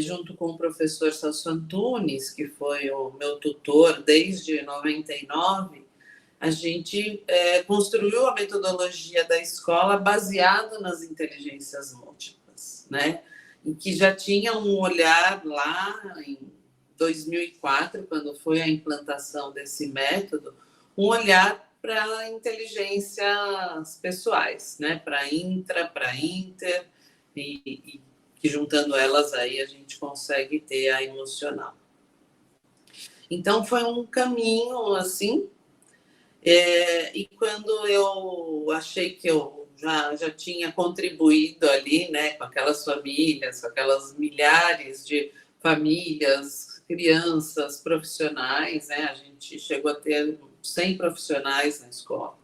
junto com o professor Celso Antunes, que foi o meu tutor desde 99, a gente construiu a metodologia da escola baseada nas inteligências múltiplas, né? E que já tinha um olhar lá em 2004, quando foi a implantação desse método, um olhar para inteligências pessoais, né? Para intra, para inter, e que juntando elas aí a gente consegue ter a emocional. Então foi um caminho assim, e quando eu achei que eu já tinha contribuído ali, né, com aquelas famílias, com aquelas milhares de famílias, crianças, profissionais, né, a gente chegou a ter 100 profissionais na escola.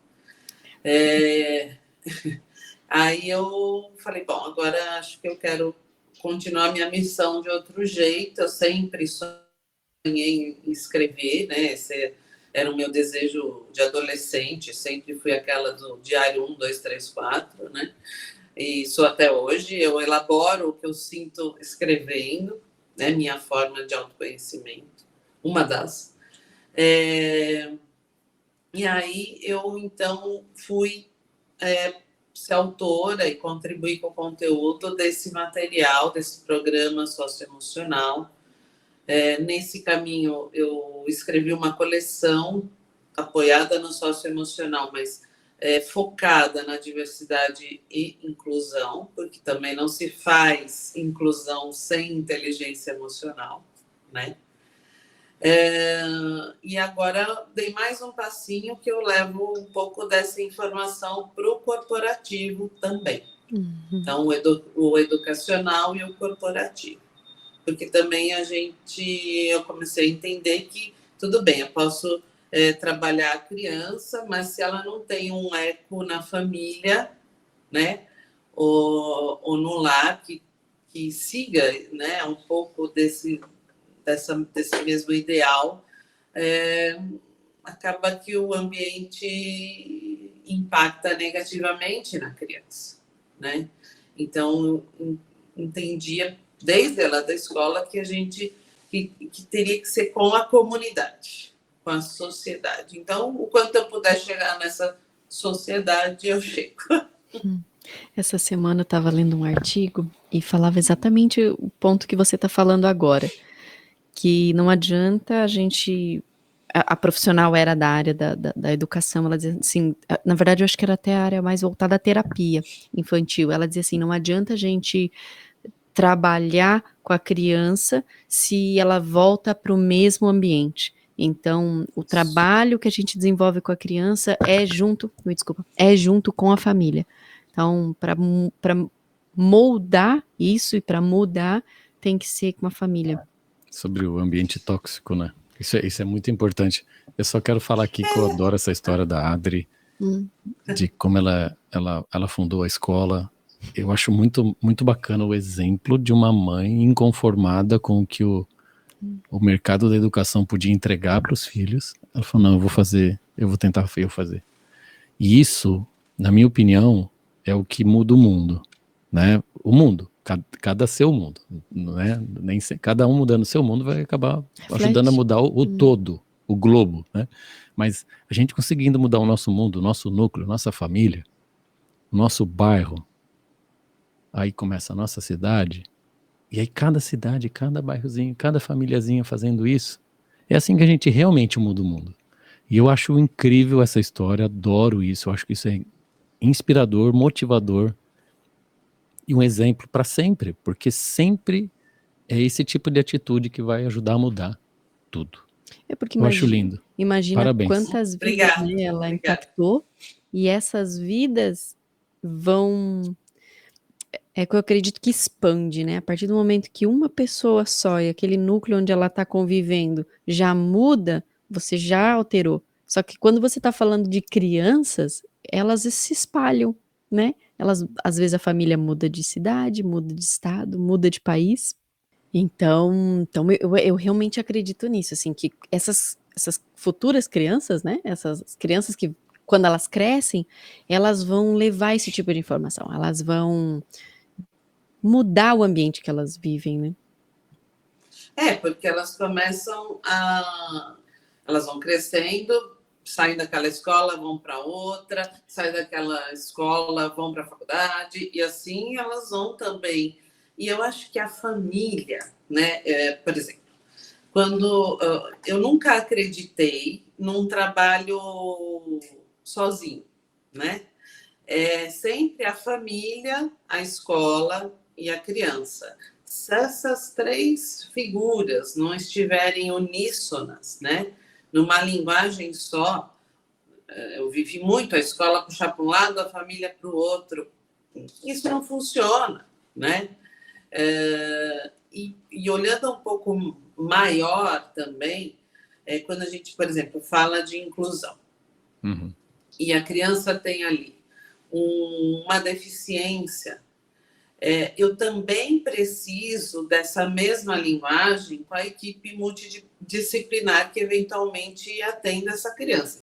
Aí eu falei, bom, agora acho que eu quero continuar minha missão de outro jeito. Eu sempre sonhei em escrever, né? Esse era o meu desejo de adolescente, sempre fui aquela do diário 1, 2, 3, 4, né? E sou até hoje. Eu elaboro o que eu sinto escrevendo, né? Minha forma de autoconhecimento, uma das. E aí eu, então, fui ser autora e contribuir com o conteúdo desse material, desse programa socioemocional. Nesse caminho, eu escrevi uma coleção apoiada no socioemocional, mas focada na diversidade e inclusão, porque também não se faz inclusão sem inteligência emocional, né? E agora dei mais um passinho que eu levo um pouco dessa informação para o corporativo também. Então, o educacional e o corporativo. Porque também eu comecei a entender que, tudo bem, eu posso trabalhar a criança, mas se ela não tem um eco na família, né, ou no lar que siga, né, um pouco desse mesmo ideal, acaba que o ambiente impacta negativamente na criança, né? Então, entendia desde lá da escola que a gente que teria que ser com a comunidade, com a sociedade. Então, o quanto eu puder chegar nessa sociedade, eu chego. Essa semana eu estava lendo um artigo e falava exatamente o ponto que você está falando agora, que não adianta a gente... A profissional era da área da educação, ela dizia assim, na verdade eu acho que era até a área mais voltada à terapia infantil, ela dizia assim, não adianta a gente trabalhar com a criança se ela volta para o mesmo ambiente. Então, o trabalho que a gente desenvolve com a criança é junto com a família. Então, para moldar isso e para mudar, tem que ser com a família. Sobre o ambiente tóxico, né? Isso é muito importante. Eu só quero falar aqui que eu adoro essa história da Adri, de como ela fundou a escola. Eu acho muito, muito bacana o exemplo de uma mãe inconformada com o que o mercado da educação podia entregar para os filhos. Ela falou, não, eu vou tentar eu fazer. E isso, na minha opinião, é o que muda o mundo, né? O mundo, cada seu mundo, né? Cada um mudando o seu mundo vai acabar ajudando a mudar o todo, o globo, né? Mas a gente conseguindo mudar o nosso mundo, o nosso núcleo, nossa família, o nosso bairro, aí começa a nossa cidade, e aí cada cidade, cada bairrozinho, cada famíliazinha fazendo isso, é assim que a gente realmente muda o mundo. E eu acho incrível essa história, adoro isso, eu acho que isso é inspirador, motivador e um exemplo para sempre, porque sempre é esse tipo de atitude que vai ajudar a mudar tudo. Porque eu acho lindo. Imagina Parabéns. quantas vidas ela impactou, e essas vidas vão... É que eu acredito que expande, né? A partir do momento que uma pessoa só e aquele núcleo onde ela está convivendo já muda, você já alterou. Só que quando você está falando de crianças, elas se espalham, né? Às vezes a família muda de cidade, muda de estado, muda de país. Então eu realmente acredito nisso, assim, que essas futuras crianças, né? Essas crianças que, quando elas crescem, elas vão levar esse tipo de informação, elas vão mudar o ambiente que elas vivem, né? Porque elas começam a... Elas vão crescendo, saem daquela escola, vão para outra, saem daquela escola, vão para a faculdade, e assim elas vão também. E eu acho que a família, né? Por exemplo, quando eu nunca acreditei num trabalho sozinho, né? É sempre a família, a escola e a criança. Se essas três figuras não estiverem uníssonas, né, numa linguagem só, eu vivi muito a escola puxar para um lado, a família para o outro, isso não funciona, né? E olhando um pouco maior também, quando a gente, por exemplo, fala de inclusão, e a criança tem ali uma deficiência, eu também preciso dessa mesma linguagem com a equipe multidisciplinar que eventualmente atende essa criança.